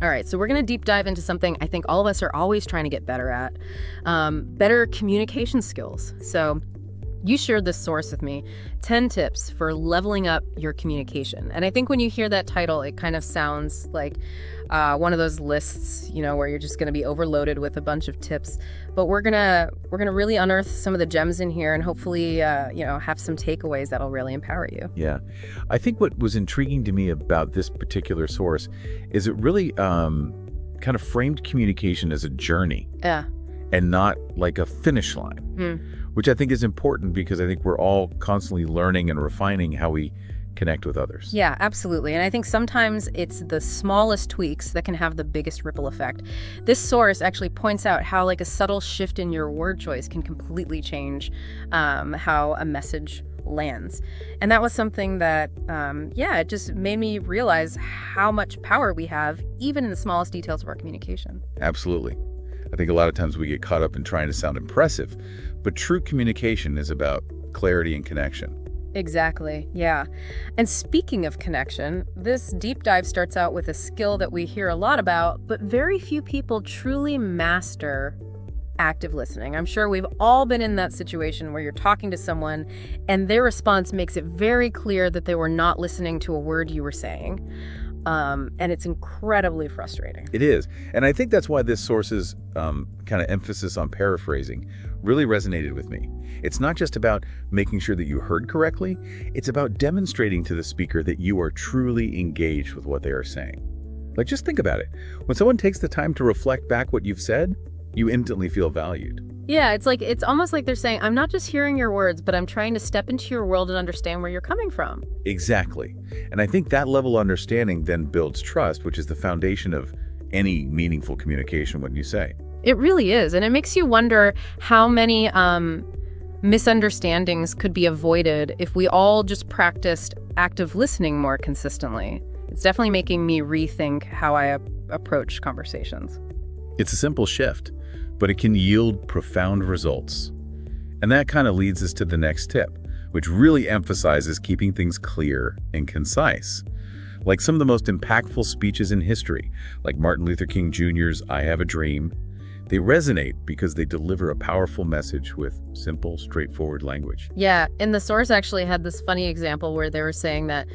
All right, so we're going to deep dive into something I think all of us are always trying to get better at, better communication skills. So you shared this source with me, 10 tips for leveling up your communication. And I think when you hear that title, it kind of sounds like one of those lists, where you're just going to be overloaded with a bunch of tips. But we're gonna really unearth some of the gems in here and hopefully, have some takeaways that'll really empower you. Yeah. I think what was intriguing to me about this particular source is it really kind of framed communication as a journey. Yeah. And not like a finish line, which I think is important because I think we're all constantly learning and refining how we connect with others. Yeah, absolutely. And I think sometimes it's the smallest tweaks that can have the biggest ripple effect. This source actually points out how like a subtle shift in your word choice can completely change how a message lands. And that was something that, it just made me realize how much power we have, even in the smallest details of our communication. Absolutely. I think a lot of times we get caught up in trying to sound impressive, but true communication is about clarity and connection. Exactly, yeah. And speaking of connection, this deep dive starts out with a skill that we hear a lot about, but very few people truly master: active listening. I'm sure we've all been in that situation where you're talking to someone and their response makes it very clear that they were not listening to a word you were saying. And it's incredibly frustrating. It is. And I think that's why this source's kind of emphasis on paraphrasing really resonated with me. It's not just about making sure that you heard correctly. It's about demonstrating to the speaker that you are truly engaged with what they are saying. Like, just think about it. When someone takes the time to reflect back what you've said, you instantly feel valued. Yeah, it's almost like they're saying, I'm not just hearing your words, but I'm trying to step into your world and understand where you're coming from. Exactly. And I think that level of understanding then builds trust, which is the foundation of any meaningful communication, wouldn't you say? It really is. And it makes you wonder how many misunderstandings could be avoided if we all just practiced active listening more consistently. It's definitely making me rethink how I approach conversations. It's a simple shift, but it can yield profound results. And that kind of leads us to the next tip, which really emphasizes keeping things clear and concise. Like some of the most impactful speeches in history, like Martin Luther King Jr.'s "I Have a Dream," they resonate because they deliver a powerful message with simple, straightforward language. Yeah, and the source actually had this funny example where they were saying that,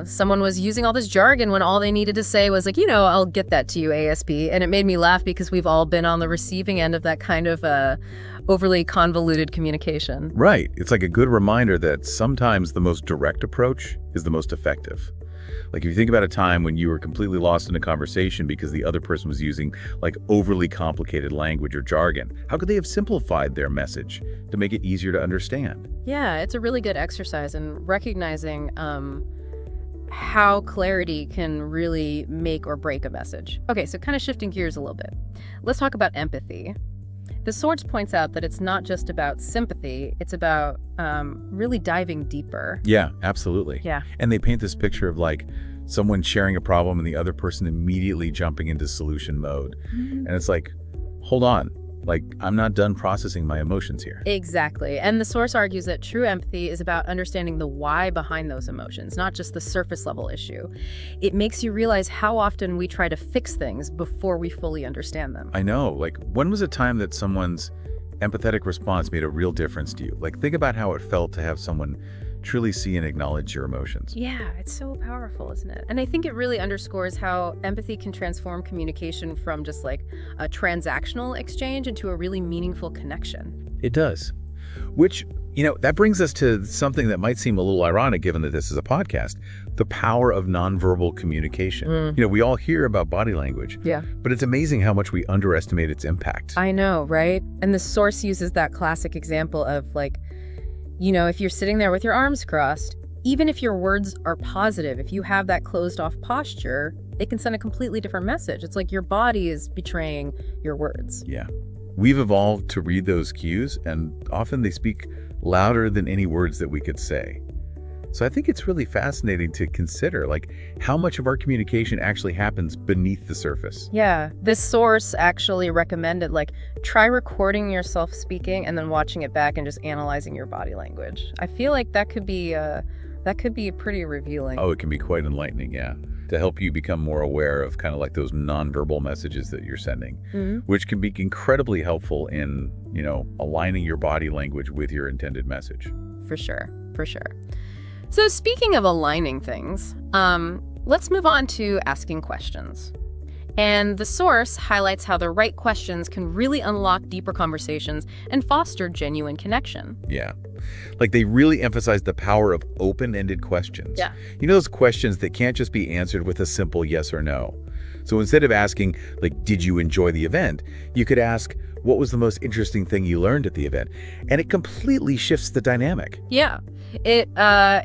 someone was using all this jargon when all they needed to say was I'll get that to you ASP. And it made me laugh because we've all been on the receiving end of that kind of overly convoluted communication. Right. It's like a good reminder that sometimes the most direct approach is the most effective. Like if you think about a time when you were completely lost in a conversation because the other person was using like overly complicated language or jargon, how could they have simplified their message to make it easier to understand? Yeah, it's a really good exercise in recognizing how clarity can really make or break a message. Okay, so kind of shifting gears a little bit. Let's talk about empathy. The source points out that it's not just about sympathy, it's about really diving deeper. Yeah, absolutely. Yeah. And they paint this picture of like someone sharing a problem and the other person immediately jumping into solution mode. And it's like, hold on, like I'm not done processing my emotions here. Exactly. And the source argues that true empathy is about understanding the why behind those emotions, not just the surface level issue. It makes you realize how often we try to fix things before we fully understand them. I know. Like, when was a time that someone's empathetic response made a real difference to you? Like, think about how it felt to have someone truly see and acknowledge your emotions. Yeah, it's so powerful, isn't it? And I think it really underscores how empathy can transform communication from just like a transactional exchange into a really meaningful connection. It does. Which, that brings us to something that might seem a little ironic given that this is a podcast, the power of nonverbal communication. We all hear about body language, Yeah. but it's amazing how much we underestimate its impact. I know, right? And the source uses that classic example of if you're sitting there with your arms crossed, even if your words are positive, if you have that closed off posture, it can send a completely different message. It's like your body is betraying your words. Yeah. We've evolved to read those cues, and often they speak louder than any words that we could say. So I think it's really fascinating to consider, like, how much of our communication actually happens beneath the surface. Yeah, this source actually recommended, try recording yourself speaking and then watching it back and just analyzing your body language. I feel like that could be pretty revealing. Oh, it can be quite enlightening, yeah. to help you become more aware of kind of like those nonverbal messages that you're sending, which can be incredibly helpful in, aligning your body language with your intended message. For sure, for sure. So speaking of aligning things, let's move on to asking questions. And the source highlights how the right questions can really unlock deeper conversations and foster genuine connection. Yeah. Like they really emphasize the power of open-ended questions. Yeah. Those questions that can't just be answered with a simple yes or no. So instead of asking, like, did you enjoy the event? You could ask, what was the most interesting thing you learned at the event? And it completely shifts the dynamic. Yeah. It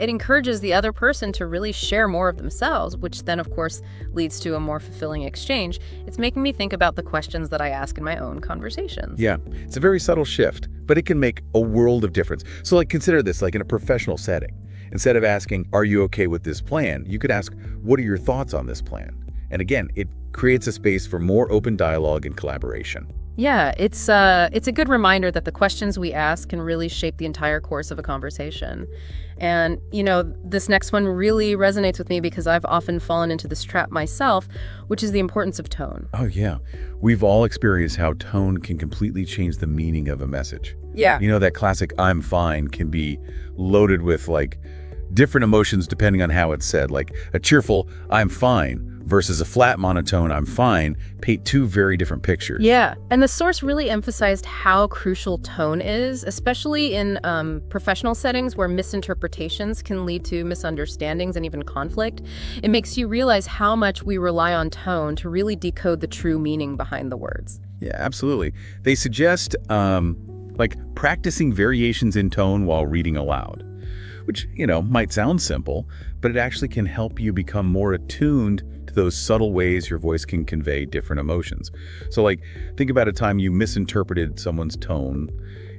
encourages the other person to really share more of themselves, which then, of course, leads to a more fulfilling exchange. It's making me think about the questions that I ask in my own conversations. Yeah, it's a very subtle shift, but it can make a world of difference. So, like, consider this, like in a professional setting. Instead of asking, are you okay with this plan? You could ask, what are your thoughts on this plan? And again, it creates a space for more open dialogue and collaboration. Yeah, it's a good reminder that the questions we ask can really shape the entire course of a conversation. And, this next one really resonates with me because I've often fallen into this trap myself, which is the importance of tone. Oh, yeah. We've all experienced how tone can completely change the meaning of a message. Yeah. That classic I'm fine can be loaded with, like, different emotions depending on how it's said. Like a cheerful I'm fine versus a flat monotone I'm fine paint two very different pictures. Yeah, and the source really emphasized how crucial tone is, especially in professional settings where misinterpretations can lead to misunderstandings and even conflict. It makes you realize how much we rely on tone to really decode the true meaning behind the words. Yeah, absolutely. They suggest like practicing variations in tone while reading aloud, which, might sound simple, but it actually can help you become more attuned to those subtle ways your voice can convey different emotions. So, like, think about a time you misinterpreted someone's tone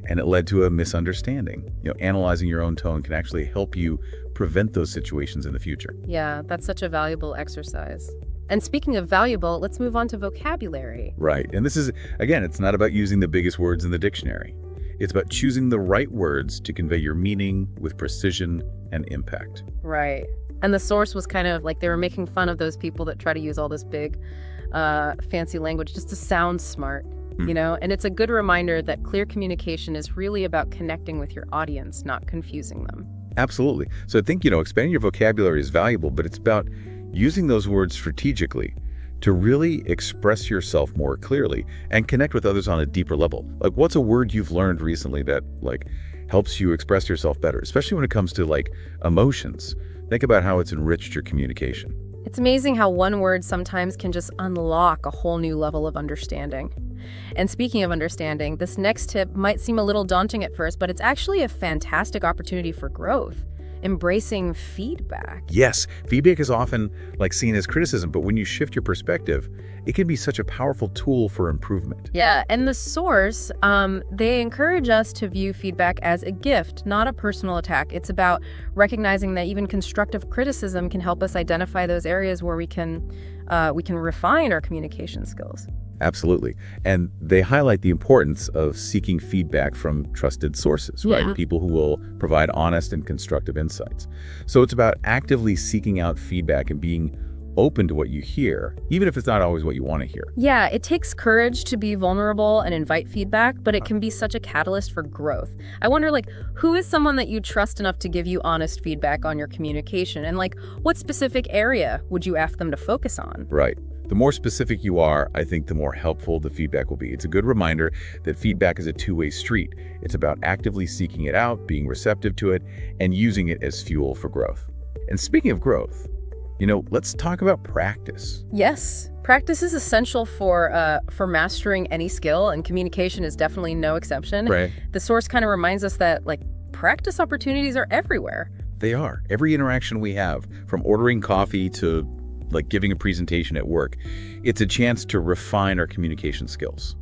and it led to a misunderstanding. Analyzing your own tone can actually help you prevent those situations in the future. Yeah, that's such a valuable exercise. And speaking of valuable, let's move on to vocabulary. Right. And this is, again, it's not about using the biggest words in the dictionary. It's about choosing the right words to convey your meaning with precision and impact. Right. And the source was kind of like they were making fun of those people that try to use all this big, fancy language just to sound smart, And it's a good reminder that clear communication is really about connecting with your audience, not confusing them. Absolutely. So I think, expanding your vocabulary is valuable, but it's about using those words strategically to really express yourself more clearly and connect with others on a deeper level. Like, what's a word you've learned recently that, like, helps you express yourself better, especially when it comes to, like, emotions? Think about how it's enriched your communication. It's amazing how one word sometimes can just unlock a whole new level of understanding. And speaking of understanding, this next tip might seem a little daunting at first, but it's actually a fantastic opportunity for growth. Embracing feedback. Yes, feedback is often seen as criticism, but when you shift your perspective, it can be such a powerful tool for improvement. Yeah, and the source, they encourage us to view feedback as a gift, not a personal attack. It's about recognizing that even constructive criticism can help us identify those areas where we can refine our communication skills. Absolutely. And they highlight the importance of seeking feedback from trusted sources, right? Yeah. People who will provide honest and constructive insights. So it's about actively seeking out feedback and being open to what you hear, even if it's not always what you want to hear. Yeah, it takes courage to be vulnerable and invite feedback, but it can be such a catalyst for growth. I wonder, who is someone that you trust enough to give you honest feedback on your communication? And, what specific area would you ask them to focus on? Right. The more specific you are, I think the more helpful the feedback will be. It's a good reminder that feedback is a two-way street. It's about actively seeking it out, being receptive to it, and using it as fuel for growth. And speaking of growth, let's talk about practice. Yes, practice is essential for mastering any skill, and communication is definitely no exception. Right. The source kind of reminds us that, practice opportunities are everywhere. They are. Every interaction we have, from ordering coffee to giving a presentation at work, it's a chance to refine our communication skills.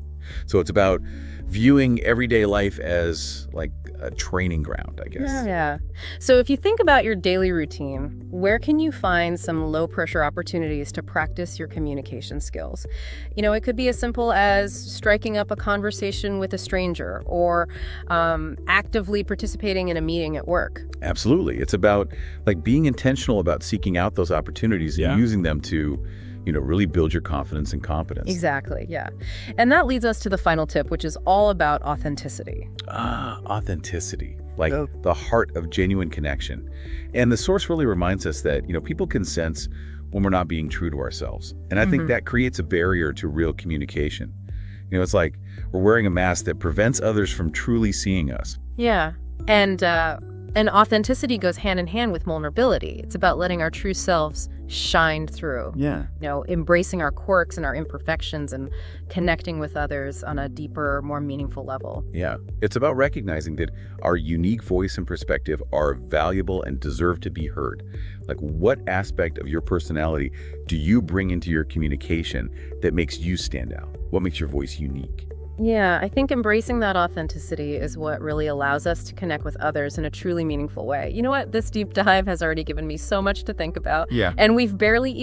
So it's about viewing everyday life as like a training ground, I guess. Yeah. So if you think about your daily routine, where can you find some low-pressure opportunities to practice your communication skills? It could be as simple as striking up a conversation with a stranger or actively participating in a meeting at work. Absolutely. It's about like being intentional about seeking out those opportunities and using them to, really build your confidence and competence. Exactly, yeah. And that leads us to the final tip, which is all about authenticity. Authenticity, like the heart of genuine connection. And the source really reminds us that, people can sense when we're not being true to ourselves. And I think that creates a barrier to real communication. It's like we're wearing a mask that prevents others from truly seeing us. Yeah. And authenticity goes hand in hand with vulnerability. It's about letting our true selves shine through. Yeah. Embracing our quirks and our imperfections and connecting with others on a deeper, more meaningful level. Yeah. It's about recognizing that our unique voice and perspective are valuable and deserve to be heard. Like, what aspect of your personality do you bring into your communication that makes you stand out? What makes your voice unique? Yeah, I think embracing that authenticity is what really allows us to connect with others in a truly meaningful way. You know what? This deep dive has already given me so much to think about. Yeah. And we've barely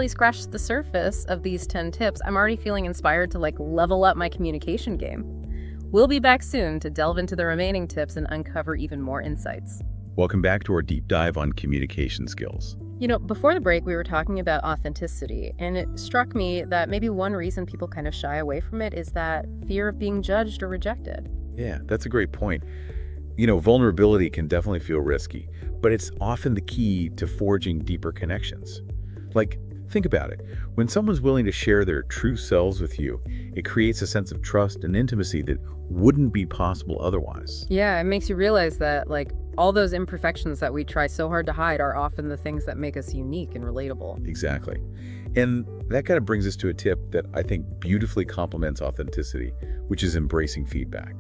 scratched the surface of these 10 tips. I'm already feeling inspired to level up my communication game. We'll be back soon to delve into the remaining tips and uncover even more insights. Welcome back to our deep dive on communication skills. Before the break, we were talking about authenticity, and it struck me that maybe one reason people kind of shy away from it is that fear of being judged or rejected. Yeah, that's a great point. Vulnerability can definitely feel risky, but it's often the key to forging deeper connections. Like, think about it. When someone's willing to share their true selves with you, it creates a sense of trust and intimacy that wouldn't be possible otherwise. Yeah, it makes you realize that, all those imperfections that we try so hard to hide are often the things that make us unique and relatable. Exactly. And that kind of brings us to a tip that I think beautifully complements authenticity, which is embracing feedback.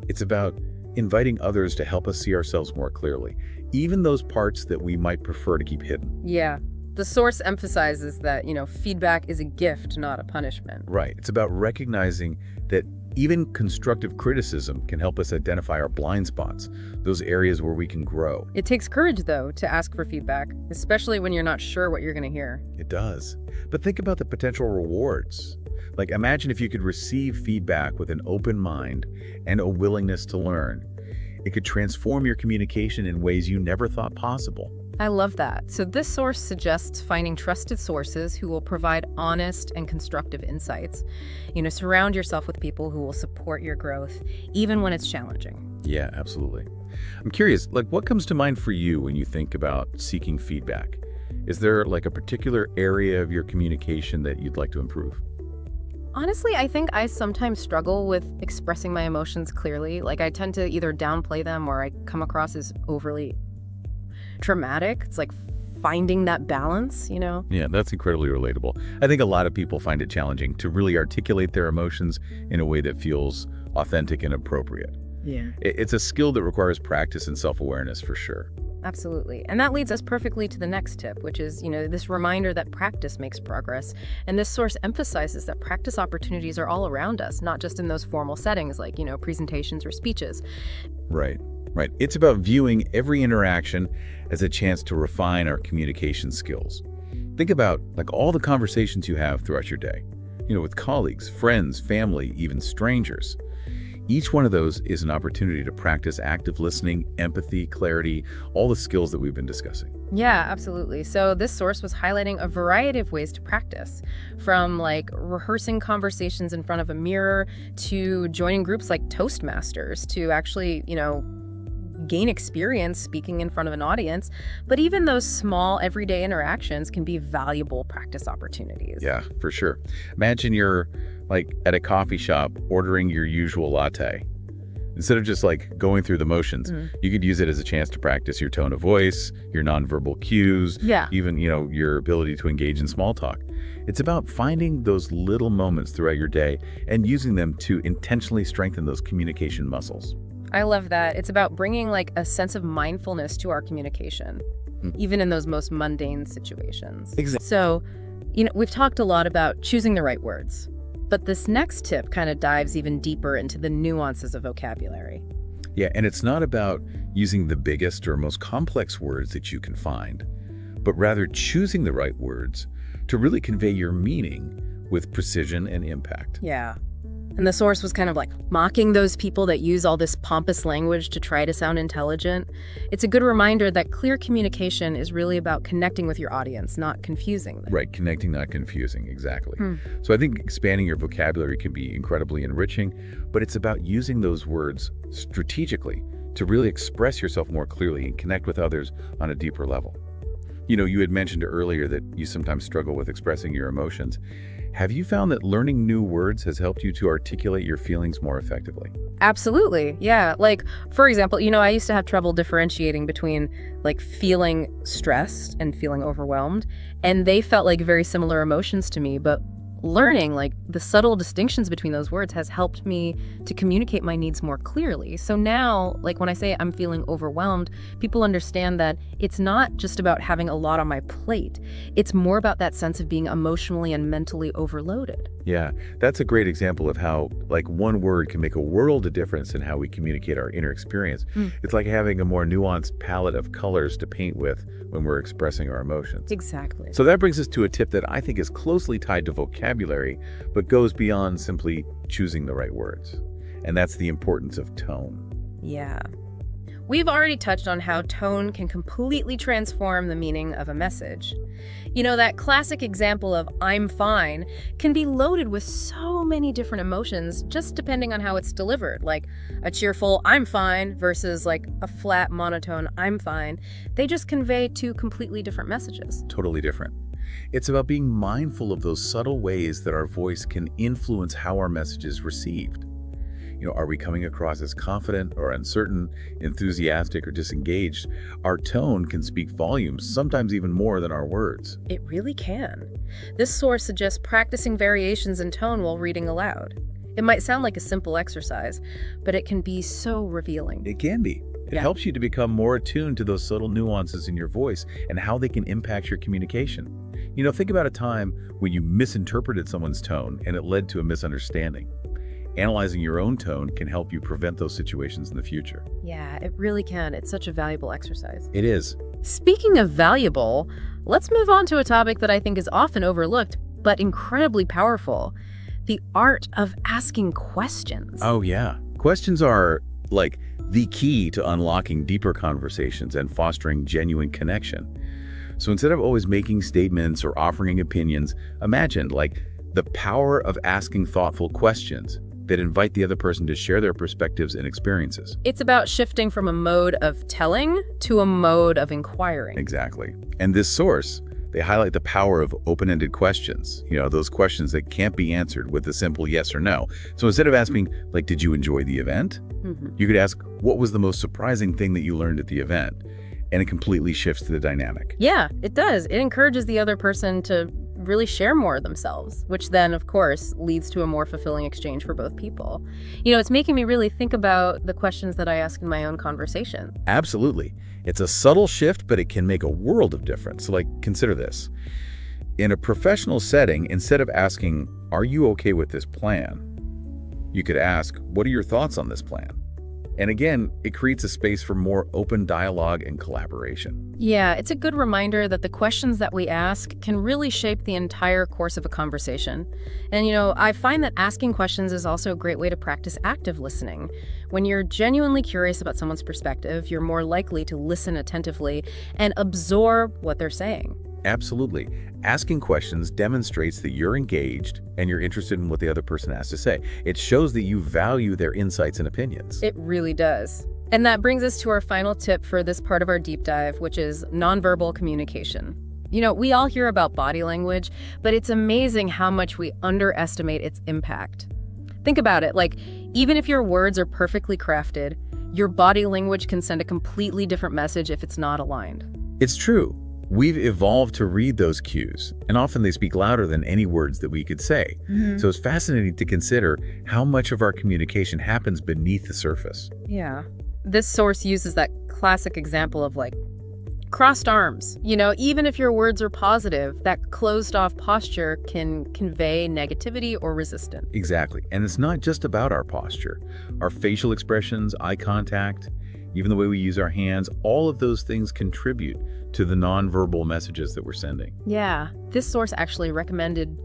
It's about inviting others to help us see ourselves more clearly, even those parts that we might prefer to keep hidden. Yeah. The source emphasizes that, feedback is a gift, not a punishment. Right. It's about recognizing that even constructive criticism can help us identify our blind spots, those areas where we can grow. It takes courage, though, to ask for feedback, especially when you're not sure what you're going to hear. It does. But think about the potential rewards. Like, imagine if you could receive feedback with an open mind and a willingness to learn. It could transform your communication in ways you never thought possible. I love that. So this source suggests finding trusted sources who will provide honest and constructive insights. Surround yourself with people who will support your growth, even when it's challenging. Yeah, absolutely. I'm curious, what comes to mind for you when you think about seeking feedback? Is there a particular area of your communication that you'd like to improve? Honestly, I think I sometimes struggle with expressing my emotions clearly. I tend to either downplay them or I come across as overly dramatic. It's finding that balance, Yeah, that's incredibly relatable. I think a lot of people find it challenging to really articulate their emotions in a way that feels authentic and appropriate. Yeah. It's a skill that requires practice and self-awareness for sure. Absolutely. And that leads us perfectly to the next tip, which is, this reminder that practice makes progress. And this source emphasizes that practice opportunities are all around us, not just in those formal settings like, presentations or speeches. Right. It's about viewing every interaction as a chance to refine our communication skills. Think about all the conversations you have throughout your day, with colleagues, friends, family, even strangers. Each one of those is an opportunity to practice active listening, empathy, clarity, all the skills that we've been discussing. Yeah, absolutely. So this source was highlighting a variety of ways to practice, from rehearsing conversations in front of a mirror to joining groups like Toastmasters to actually, gain experience speaking in front of an audience. But even those small everyday interactions can be valuable practice opportunities. Yeah, for sure. Imagine you're at a coffee shop ordering your usual latte. Instead of just going through the motions, you could use it as a chance to practice your tone of voice, your nonverbal cues, even, your ability to engage in small talk. It's about finding those little moments throughout your day and using them to intentionally strengthen those communication muscles. I love that. It's about bringing a sense of mindfulness to our communication, even in those most mundane situations. Exactly. So, we've talked a lot about choosing the right words. But this next tip kind of dives even deeper into the nuances of vocabulary. Yeah, and it's not about using the biggest or most complex words that you can find, but rather choosing the right words to really convey your meaning with precision and impact. Yeah. And the source was kind of like mocking those people that use all this pompous language to try to sound intelligent. It's a good reminder that clear communication is really about connecting with your audience, not confusing them. Right, connecting, not confusing, exactly. So I think expanding your vocabulary can be incredibly enriching, but it's about using those words strategically to really express yourself more clearly and connect with others on a deeper level. You know, you had mentioned earlier that you sometimes struggle with expressing your emotions. Have you found that learning new words has helped you to articulate your feelings more effectively? Absolutely. Yeah. Like, for example, I used to have trouble differentiating between like feeling stressed and feeling overwhelmed. And they felt like very similar emotions to me. But learning like the subtle distinctions between those words has helped me to communicate my needs more clearly. So now, like when I say I'm feeling overwhelmed, people understand that it's not just about having a lot on my plate. It's more about that sense of being emotionally and mentally overloaded. Yeah, that's a great example of how like one word can make a world of difference in how we communicate our inner experience. It's like having a more nuanced palette of colors to paint with when we're expressing our emotions. Exactly. So that brings us to a tip that I think is closely tied to vocabulary, but goes beyond simply choosing the right words. And that's the importance of tone. Yeah. We've already touched on how tone can completely transform the meaning of a message. That classic example of "I'm fine" can be loaded with so many different emotions just depending on how it's delivered. Like a cheerful "I'm fine" versus like a flat, monotone "I'm fine." They just convey two completely different messages. Totally different. It's about being mindful of those subtle ways that our voice can influence how our message is received. Are we coming across as confident or uncertain, enthusiastic or disengaged? Our tone can speak volumes, sometimes even more than our words. It really can. This source suggests practicing variations in tone while reading aloud. It might sound like a simple exercise, but it can be so revealing. It can be. It helps you to become more attuned to those subtle nuances in your voice and how they can impact your communication. Think about a time when you misinterpreted someone's tone and it led to a misunderstanding. Analyzing your own tone can help you prevent those situations in the future. Yeah, it really can. It's such a valuable exercise. It is. Speaking of valuable, let's move on to a topic that I think is often overlooked, but incredibly powerful: the art of asking questions. Oh, yeah. Questions are, like, the key to unlocking deeper conversations and fostering genuine connection. So instead of always making statements or offering opinions, imagine, like, the power of asking thoughtful questions that invite the other person to share their perspectives and experiences. It's about shifting from a mode of telling to a mode of inquiring. Exactly. And this source, they highlight the power of open-ended questions, those questions that can't be answered with a simple yes or no. So instead of asking, like, did you enjoy the event? You could ask, what was the most surprising thing that you learned at the event? And it completely shifts the dynamic. Yeah, it does. It encourages the other person to really share more of themselves, which then, of course, leads to a more fulfilling exchange for both people. It's making me really think about the questions that I ask in my own conversation. Absolutely. It's a subtle shift, but it can make a world of difference. So, consider this. In a professional setting, instead of asking, are you okay with this plan? You could ask, what are your thoughts on this plan? And again, it creates a space for more open dialogue and collaboration. Yeah, it's a good reminder that the questions that we ask can really shape the entire course of a conversation. And I find that asking questions is also a great way to practice active listening. When you're genuinely curious about someone's perspective, you're more likely to listen attentively and absorb what they're saying. Absolutely. Asking questions demonstrates that you're engaged and you're interested in what the other person has to say. It shows that you value their insights and opinions. It really does. And that brings us to our final tip for this part of our deep dive, which is nonverbal communication. We all hear about body language, but it's amazing how much we underestimate its impact. Think about it, like, even if your words are perfectly crafted, your body language can send a completely different message if it's not aligned. It's true. We've evolved to read those cues, and often they speak louder than any words that we could say. So it's fascinating to consider how much of our communication happens beneath the surface. Yeah. This source uses that classic example of, like, Crossed arms. Even if your words are positive, that closed-off posture can convey negativity or resistance. Exactly. And it's not just about our posture. Our facial expressions, eye contact, even the way we use our hands, all of those things contribute to the nonverbal messages that we're sending. Yeah, this source actually recommended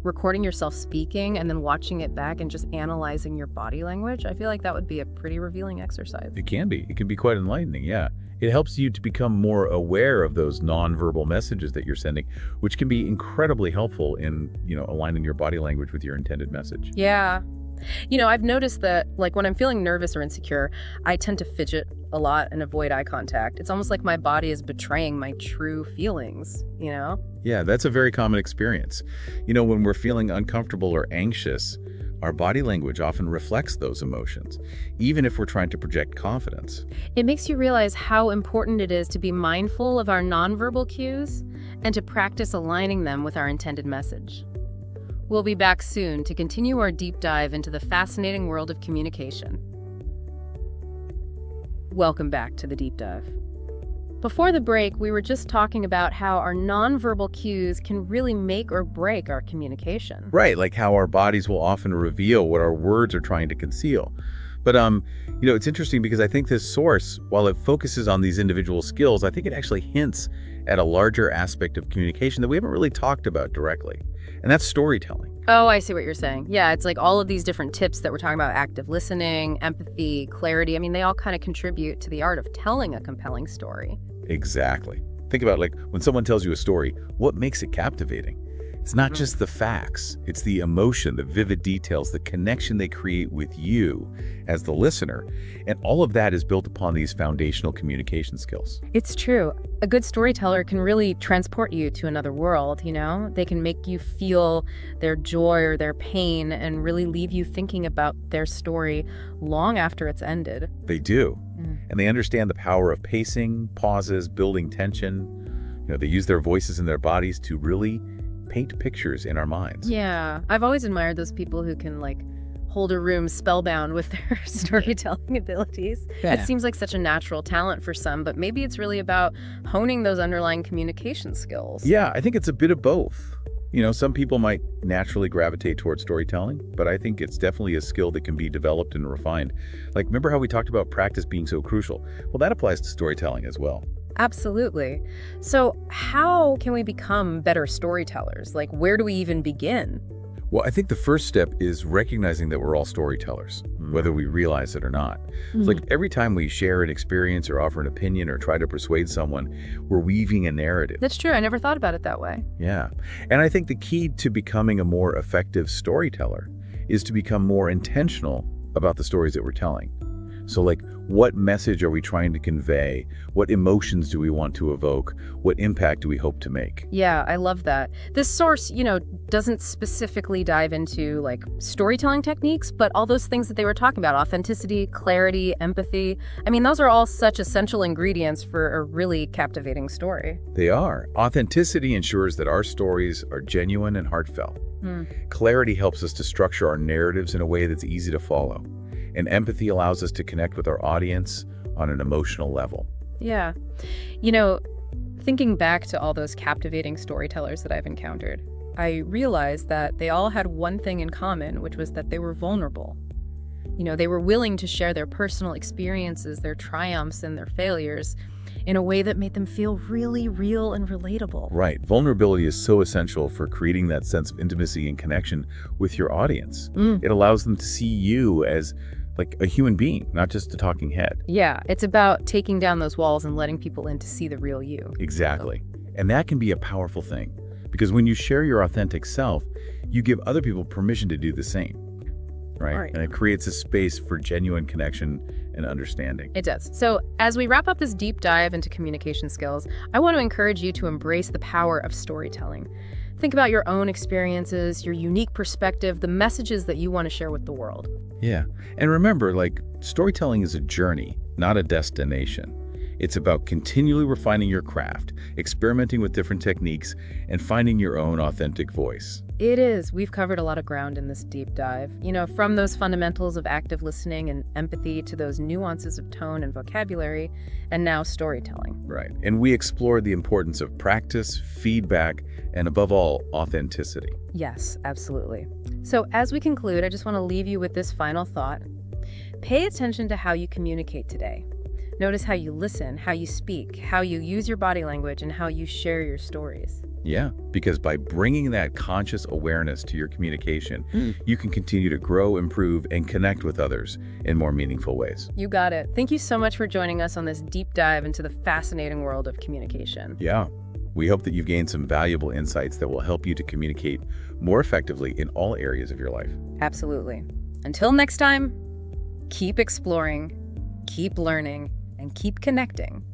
recording yourself speaking and then watching it back and just analyzing your body language. I feel like that would be a pretty revealing exercise. It can be. It can be quite enlightening, yeah. It helps you to become more aware of those nonverbal messages that you're sending, which can be incredibly helpful in, aligning your body language with your intended message. Yeah. I've noticed that, when I'm feeling nervous or insecure, I tend to fidget a lot and avoid eye contact. It's almost like my body is betraying my true feelings, Yeah, that's a very common experience. When we're feeling uncomfortable or anxious, our body language often reflects those emotions, even if we're trying to project confidence. It makes you realize how important it is to be mindful of our nonverbal cues and to practice aligning them with our intended message. We'll be back soon to continue our deep dive into the fascinating world of communication. Welcome back to the deep dive. Before the break, we were just talking about how our nonverbal cues can really make or break our communication. Right, like how our bodies will often reveal what our words are trying to conceal. But, it's interesting because I think this source, while it focuses on these individual skills, I think it actually hints at a larger aspect of communication that we haven't really talked about directly, and that's storytelling. Oh, I see what you're saying. Yeah, it's like all of these different tips that we're talking about: active listening, empathy, clarity. I mean, they all kind of contribute to the art of telling a compelling story. Exactly. Think about when someone tells you a story, what makes it captivating? It's not just the facts, it's the emotion, the vivid details, the connection they create with you as the listener. And all of that is built upon these foundational communication skills. It's true. A good storyteller can really transport you to another world, They can make you feel their joy or their pain and really leave you thinking about their story long after it's ended. They do. And they understand the power of pacing, pauses, building tension. They use their voices and their bodies to really paint pictures in our minds. Yeah, I've always admired those people who can hold a room spellbound with their storytelling abilities. Yeah. It seems like such a natural talent for some, but maybe it's really about honing those underlying communication skills. Yeah, I think it's a bit of both. Some people might naturally gravitate towards storytelling, but I think it's definitely a skill that can be developed and refined. Remember how we talked about practice being so crucial? Well, that applies to storytelling as well. Absolutely. So how can we become better storytellers? Where do we even begin? Well, I think the first step is recognizing that we're all storytellers, whether we realize it or not. It's every time we share an experience or offer an opinion or try to persuade someone, we're weaving a narrative. That's true. I never thought about it that way. Yeah. And I think the key to becoming a more effective storyteller is to become more intentional about the stories that we're telling. So what message are we trying to convey? What emotions do we want to evoke? What impact do we hope to make? Yeah, I love that. This source, doesn't specifically dive into storytelling techniques, but all those things that they were talking about: authenticity, clarity, empathy. I mean, those are all such essential ingredients for a really captivating story. They are. Authenticity ensures that our stories are genuine and heartfelt. Clarity helps us to structure our narratives in a way that's easy to follow. And empathy allows us to connect with our audience on an emotional level. Yeah. Thinking back to all those captivating storytellers that I've encountered, I realized that they all had one thing in common, which was that they were vulnerable. They were willing to share their personal experiences, their triumphs, and their failures in a way that made them feel really real and relatable. Right. Vulnerability is so essential for creating that sense of intimacy and connection with your audience. It allows them to see you as a human being, not just a talking head. Yeah, it's about taking down those walls and letting people in to see the real you. Exactly. And that can be a powerful thing, because when you share your authentic self, you give other people permission to do the same. Right? And it creates a space for genuine connection and understanding. It does. So as we wrap up this deep dive into communication skills, I want to encourage you to embrace the power of storytelling. Think about your own experiences, your unique perspective, the messages that you want to share with the world. Yeah. And remember, storytelling is a journey, not a destination. It's about continually refining your craft, experimenting with different techniques, and finding your own authentic voice. It is. We've covered a lot of ground in this deep dive. From those fundamentals of active listening and empathy to those nuances of tone and vocabulary, and now storytelling. Right. And we explored the importance of practice, feedback, and above all, authenticity. Yes, absolutely. So as we conclude, I just want to leave you with this final thought. Pay attention to how you communicate today. Notice how you listen, how you speak, how you use your body language, and how you share your stories. Yeah, because by bringing that conscious awareness to your communication, you can continue to grow, improve, and connect with others in more meaningful ways. You got it. Thank you so much for joining us on this deep dive into the fascinating world of communication. Yeah, we hope that you've gained some valuable insights that will help you to communicate more effectively in all areas of your life. Absolutely. Until next time, keep exploring, keep learning, and keep connecting.